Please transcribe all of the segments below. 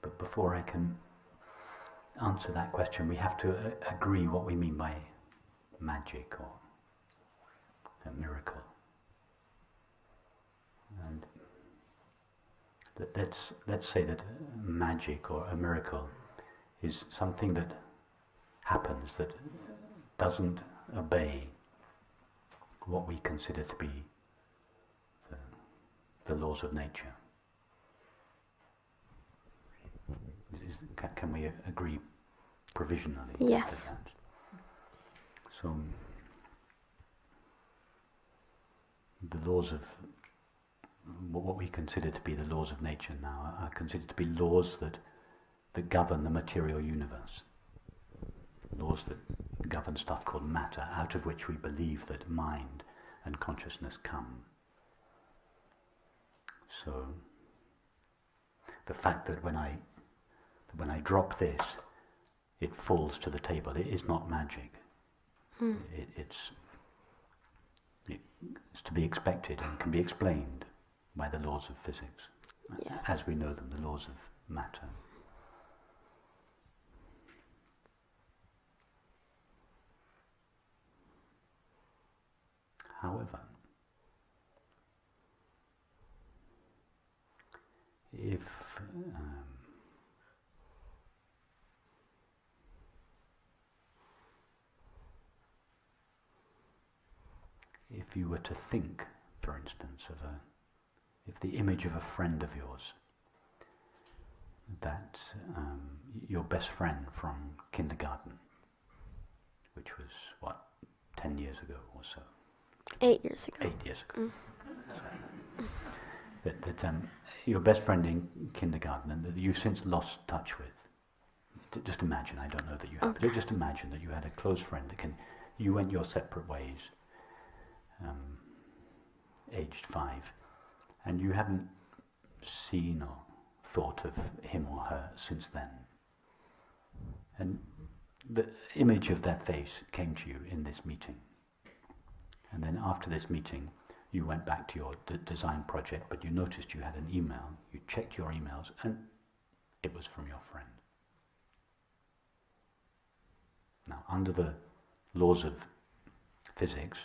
But before I can answer that question, we have to agree what we mean by magic or a miracle. And let's say that magic or a miracle is something that happens that doesn't obey what we consider to be the laws of nature. Can we agree provisionally Yes. to that? So the laws of what we consider to be the laws of nature now are considered to be laws that govern the material universe. Laws that govern stuff called matter, out of which we believe that mind and consciousness come. So the fact that when I drop this, it falls to the table, it is not magic. It's to be expected and can be explained by the laws of physics, Yes. as we know them, the laws of matter. However, if you were to think, for instance, if the image of a friend of yours, that your best friend from kindergarten, which was, 10 years ago or so? 8 years ago. 8 years ago. That your best friend in kindergarten and that you've since lost touch with. Just imagine, I don't know that you have, but just imagine that you had a close friend you went your separate ways, aged 5, and you haven't seen or thought of him or her since then. And the image of their face came to you in this meeting. And then after this meeting, you went back to your design project, but you noticed you had an email. You checked your emails, and it was from your friend. Now, under the laws of physics,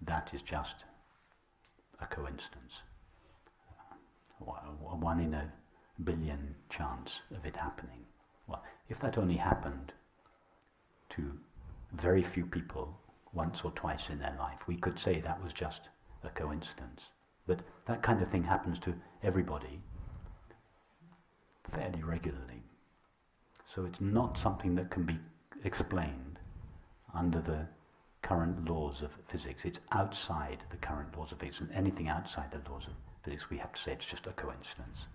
that is just a coincidence. A 1 in a billion chance of it happening. Well, if that only happened to very few people once or twice in their life, we could say that was just a coincidence. But that kind of thing happens to everybody fairly regularly. So it's not something that can be explained under the current laws of physics. It's outside the current laws of physics, and anything outside the laws of physics, we have to say it's just a coincidence.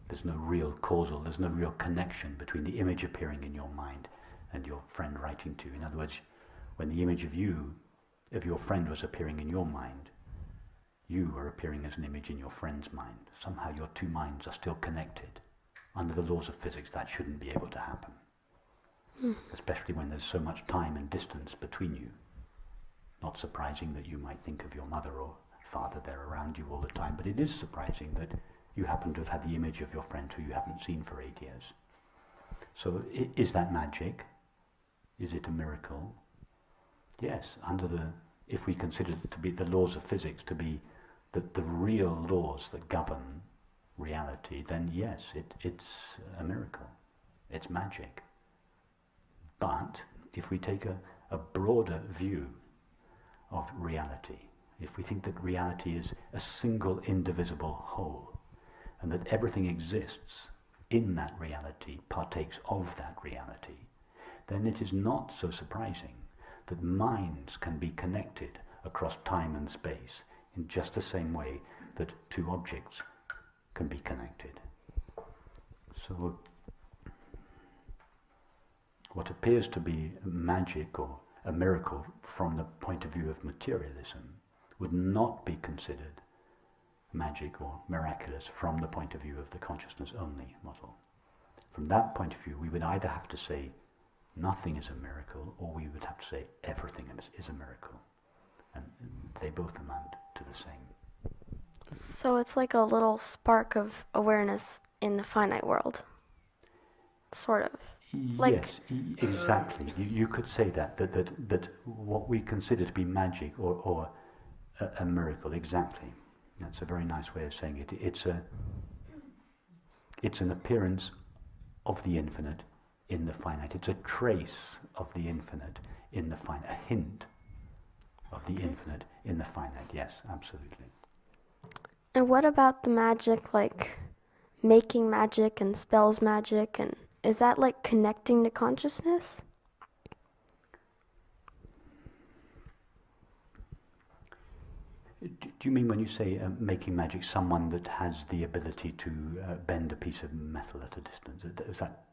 There's no real causal, there's no real connection between the image appearing in your mind and your friend writing to you. In other words, when the image of your friend was appearing in your mind, you were appearing as an image in your friend's mind. Somehow your two minds are still connected. Under the laws of physics, that shouldn't be able to happen. Especially when there's so much time and distance between you. Not surprising that you might think of your mother or father there around you all the time, but it is surprising that you happen to have had the image of your friend who you haven't seen for 8 years. So is that magic? Is it a miracle? Yes, if we consider it to be the laws of physics to be the real laws that govern reality, then yes, it's a miracle. It's magic. But if we take a broader view of reality, if we think that reality is a single indivisible whole, and that everything exists in that reality, partakes of that reality, then it is not so surprising that minds can be connected across time and space in just the same way that two objects can be connected. So what appears to be magic or a miracle from the point of view of materialism would not be considered magic or miraculous from the point of view of the consciousness-only model. From that point of view, we would either have to say nothing is a miracle, or we would have to say everything is a miracle. And they both amount to the same. So it's like a little spark of awareness in the finite world. Sort of. Yes, exactly. You could say that what we consider to be magic or a miracle, exactly. That's a very nice way of saying it. It's an appearance of the infinite in the finite. It's a trace of the infinite in the finite, a hint of the infinite in the finite. Yes, absolutely. And what about the magic, like making magic and spells magic, and is that like connecting to consciousness? Do you mean when you say making magic, someone that has the ability to bend a piece of metal at a distance? Is that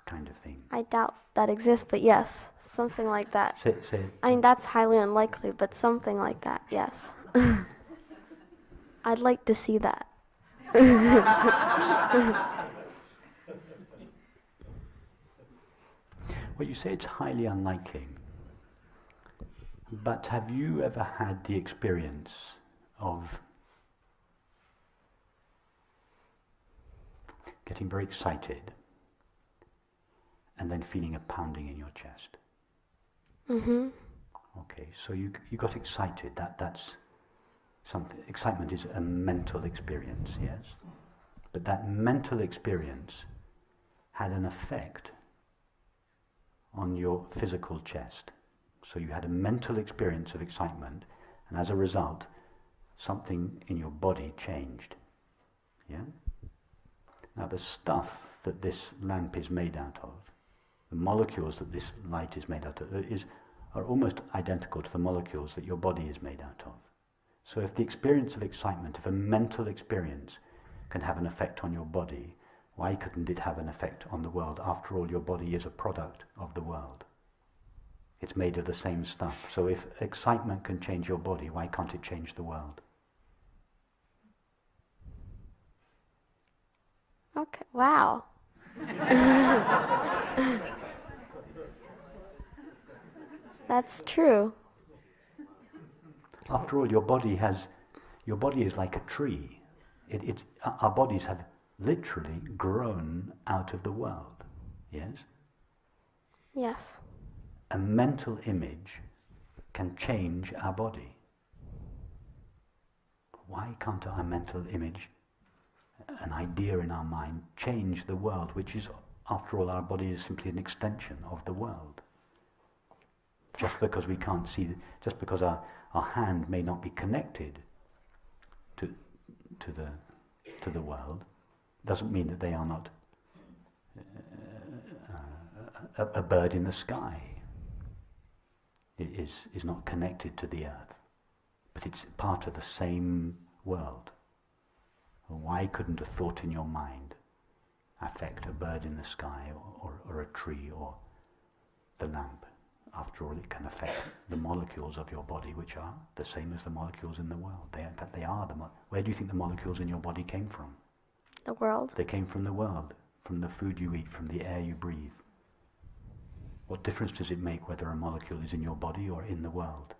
kind of thing? I doubt that exists, but yes, something like that. Say I mean, that's highly unlikely, but something like that, yes. I'd like to see that. Well, you say it's highly unlikely, but have you ever had the experience of getting very excited and then feeling a pounding in your chest? Mm-hmm. Okay, so you got excited. That's something. Excitement is a mental experience, yes? But that mental experience had an effect on your physical chest. So you had a mental experience of excitement, and as a result, something in your body changed. Yeah? Now the stuff that this lamp is made out of, the molecules that this light is made out of, are almost identical to the molecules that your body is made out of. So if the experience of excitement, if a mental experience can have an effect on your body, why couldn't it have an effect on the world? After all, your body is a product of the world. It's made of the same stuff. So if excitement can change your body, why can't it change the world? Okay, wow. That's true. After all, your body is like a tree. Our bodies have literally grown out of the world. Yes? Yes. A mental image can change our body. Why can't our mental image, an idea in our mind, change the world, which is, after all, our body is simply an extension of the world? Just because we can't see, just because our hand may not be connected to the world, doesn't mean that they are not a bird in the sky. It is not connected to the earth, but it's part of the same world. Why couldn't a thought in your mind affect a bird in the sky or a tree or the lamp? After all, it can affect the molecules of your body, which are the same as the molecules in the world. In fact, they are where do you think the molecules in your body came from? The world. They came from the world, from the food you eat, from the air you breathe. What difference does it make whether a molecule is in your body or in the world?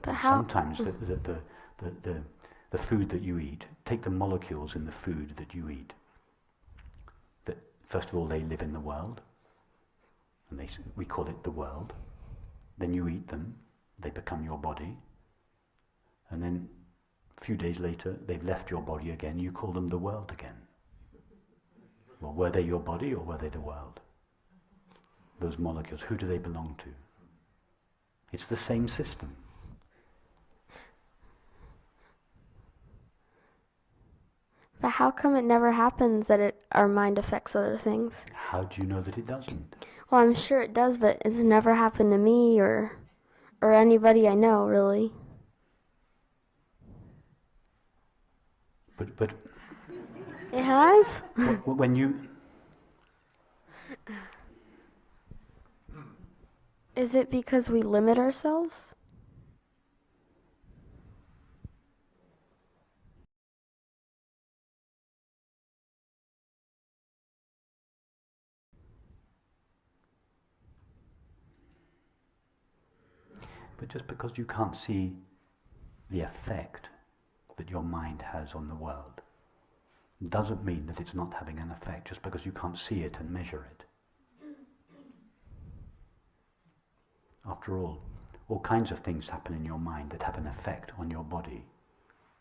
But how? Sometimes the food that you eat, take the molecules in the food that you eat. That first of all, they live in the world, and we call it the world. Then you eat them, they become your body, and then a few days later, they've left your body again, you call them the world again. Well, were they your body or were they the world? Those molecules, who do they belong to? It's the same system. But how come it never happens that our mind affects other things? How do you know that it doesn't? Well, I'm sure it does, but it's never happened to me or anybody I know, really. But it has? when you... Is it because we limit ourselves? But just because you can't see the effect that your mind has on the world, doesn't mean that it's not having an effect just because you can't see it and measure it. After all kinds of things happen in your mind that have an effect on your body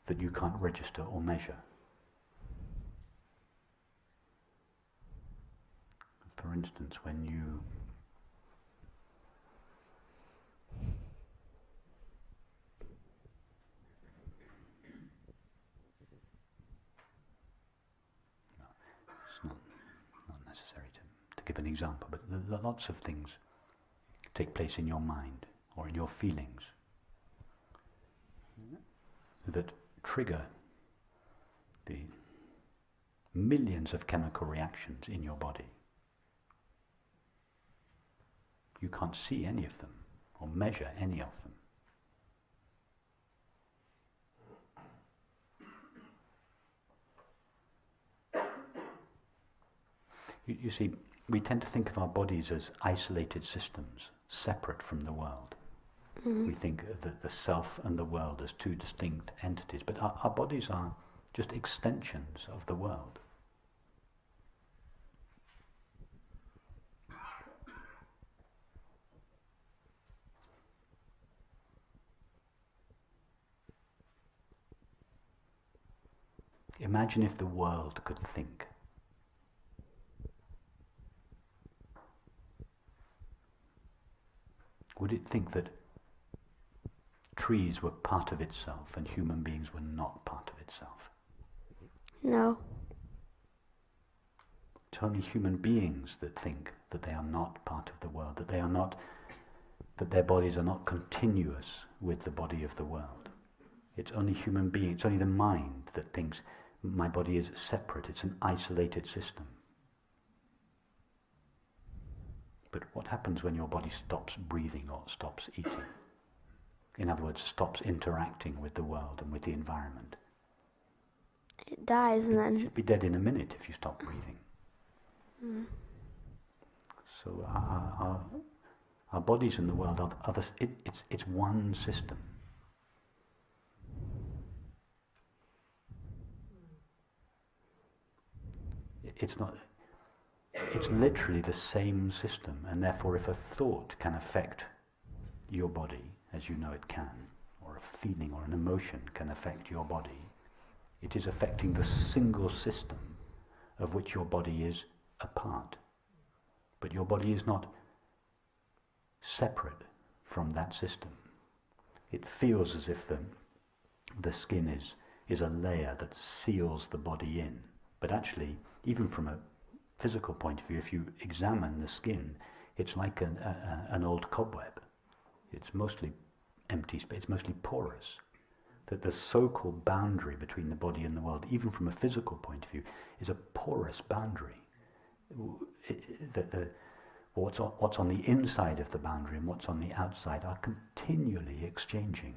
that you can't register or measure. For instance, when you it's not necessary to give an example, but lots of things take place in your mind or in your feelings that trigger the millions of chemical reactions in your body. You can't see any of them or measure any of them. You see, we tend to think of our bodies as isolated systems, separate from the world. Mm-hmm. We think that the self and the world as two distinct entities, but our bodies are just extensions of the world. Imagine if the world could think. Would it think that trees were part of itself and human beings were not part of itself? No. It's only human beings that think that they are not part of the world, that they are not, that their bodies are not continuous with the body of the world. It's only human beings, it's only the mind that thinks my body is separate, it's an isolated system. But what happens when your body stops breathing or stops eating? In other words, stops interacting with the world and with the environment? It dies and then... It'd be dead in a minute if you stop breathing. Mm. So our bodies and the world are it's one system. It's literally the same system, and therefore if a thought can affect your body, as you know it can, or a feeling or an emotion can affect your body, it is affecting the single system of which your body is a part. But your body is not separate from that system. It feels as if the skin is a layer that seals the body in. But actually, even from a physical point of view, if you examine the skin, it's like an old cobweb. It's mostly empty space, it's mostly porous. That the so-called boundary between the body and the world, even from a physical point of view, is a porous boundary. What's on the inside of the boundary and what's on the outside are continually exchanging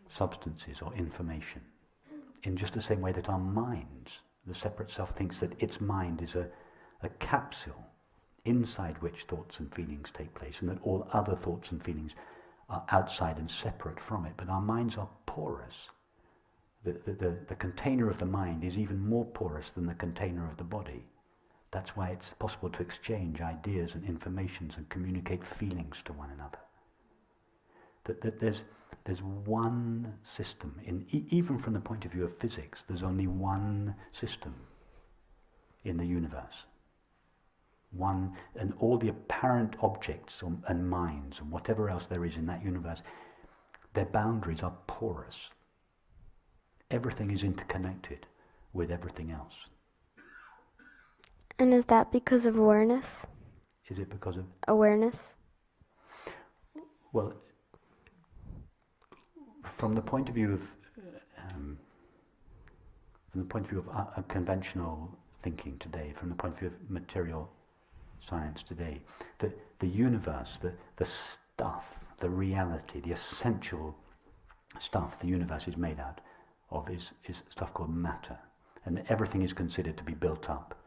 substances or information. In just the same way that our minds, the separate self thinks that its mind is a capsule inside which thoughts and feelings take place, and that all other thoughts and feelings are outside and separate from it. But our minds are porous. The container of the mind is even more porous than the container of the body. That's why it's possible to exchange ideas and informations and communicate feelings to one another. That there's one system, even from the point of view of physics, there's only one system in the universe. One, and all the apparent objects and minds and whatever else there is in that universe, their boundaries are porous. Everything is interconnected with everything else. And is that because of awareness? Is it because of awareness? Well, from the point of view of conventional thinking today, from the point of view of material science today, the universe, the stuff, the reality, the essential stuff the universe is made out of is stuff called matter, and everything is considered to be built up.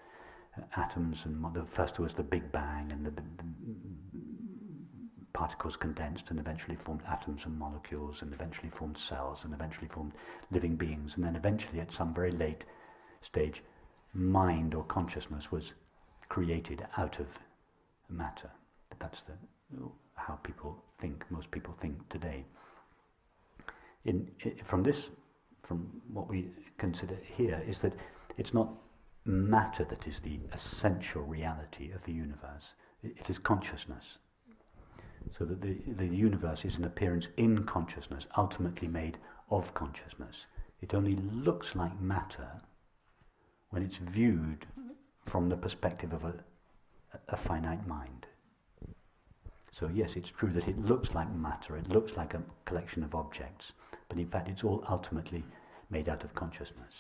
Atoms, and the first was the Big Bang, and the particles condensed and eventually formed atoms and molecules, and eventually formed cells, and eventually formed living beings, and then eventually at some very late stage, mind or consciousness was created out of matter. That's how people think, most people think today. From what we consider here, is that it's not matter that is the essential reality of the universe. It is consciousness. So that the universe is an appearance in consciousness, ultimately made of consciousness. It only looks like matter when it's viewed from the perspective of a finite mind. So yes, it's true that it looks like matter, it looks like a collection of objects, but in fact it's all ultimately made out of consciousness.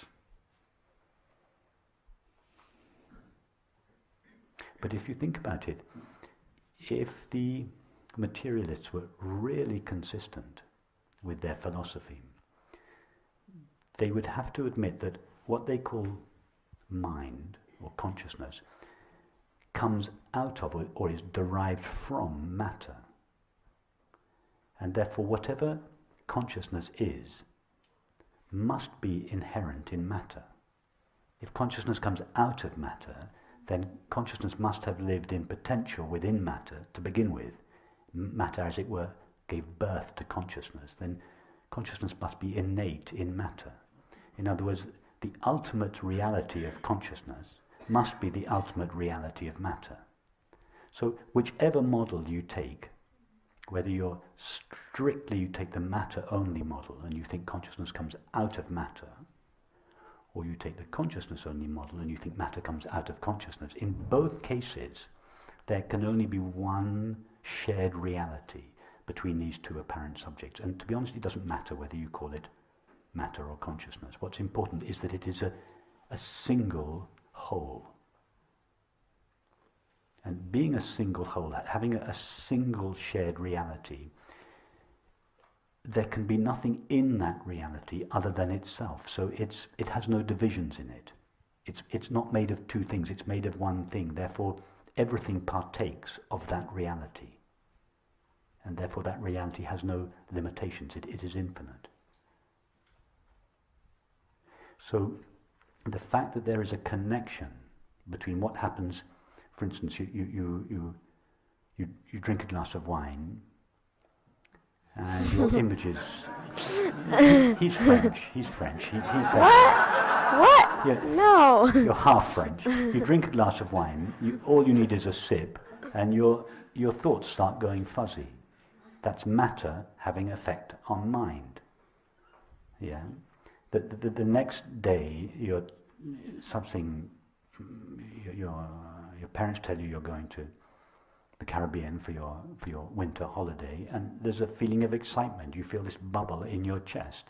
But if you think about it, if the materialists were really consistent with their philosophy, they would have to admit that what they call mind or consciousness comes out of or is derived from matter. And therefore whatever consciousness is must be inherent in matter. If consciousness comes out of matter, then consciousness must have lived in potential within matter to begin with. Matter, as it were, gave birth to consciousness. Then consciousness must be innate in matter. In other words, the ultimate reality of consciousness must be the ultimate reality of matter. So whichever model you take, whether you take the matter-only model and you think consciousness comes out of matter, or you take the consciousness-only model and you think matter comes out of consciousness, in both cases there can only be one shared reality between these two apparent subjects. And to be honest, it doesn't matter whether you call it matter or consciousness. What's important is that it is a single whole. And being a single whole, having a single shared reality, there can be nothing in that reality other than itself. So it has no divisions in it. It's not made of two things, it's made of one thing. Therefore, everything partakes of that reality. And therefore that reality has no limitations, it is infinite. So the fact that there is a connection between what happens, for instance, you drink a glass of wine, and your images. He's French. He's What? Yeah, No. you're half French. You drink a glass of wine. All you need is a sip, and your thoughts start going fuzzy. That's matter having effect on mind. Yeah. The next day, your parents tell you you're going to the Caribbean for your winter holiday, and there's a feeling of excitement. You feel this bubble in your chest.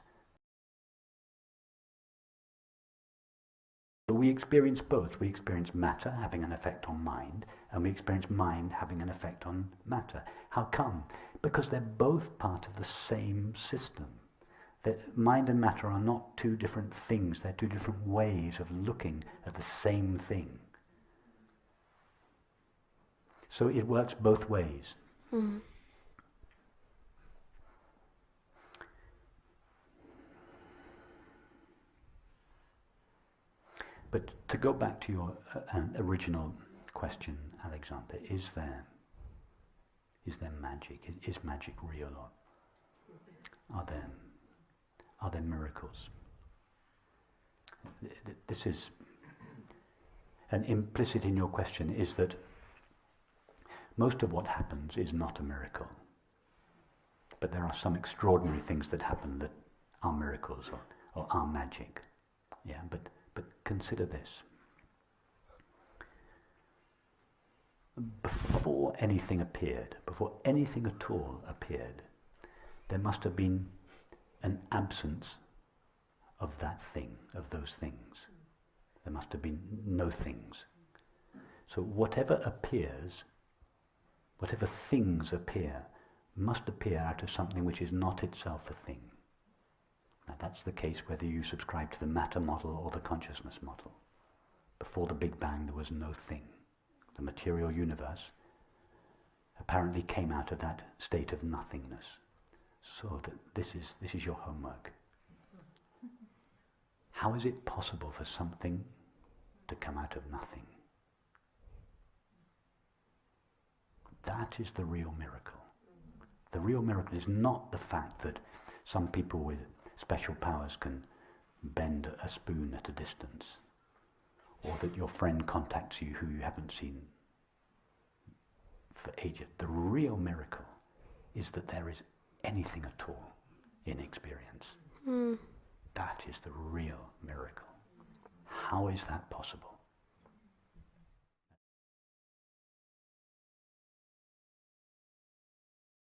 So we experience both. We experience matter having an effect on mind, and we experience mind having an effect on matter. How come? Because they're both part of the same system. That mind and matter are not two different things, they're two different ways of looking at the same thing. So it works both ways. Mm. But to go back to your original question, Alexander, is there magic? Is magic real, or are there miracles? This is, and implicit in your question is that most of what happens is not a miracle. But there are some extraordinary things that happen that are miracles or are magic. Yeah, but consider this. Before anything appeared, before anything at all appeared, there must have been an absence of that thing, of those things. There must have been no things. So whatever appears, whatever things appear, must appear out of something which is not itself a thing. Now that's the case whether you subscribe to the matter model or the consciousness model. Before the Big Bang there was no thing. The material universe apparently came out of that state of nothingness. So that this is your homework. How is it possible for something to come out of nothing? That is the real miracle. The real miracle is not the fact that some people with special powers can bend a spoon at a distance, or that your friend contacts you who you haven't seen for ages. The real miracle is that there is anything at all in experience. That is the real miracle. How is that possible?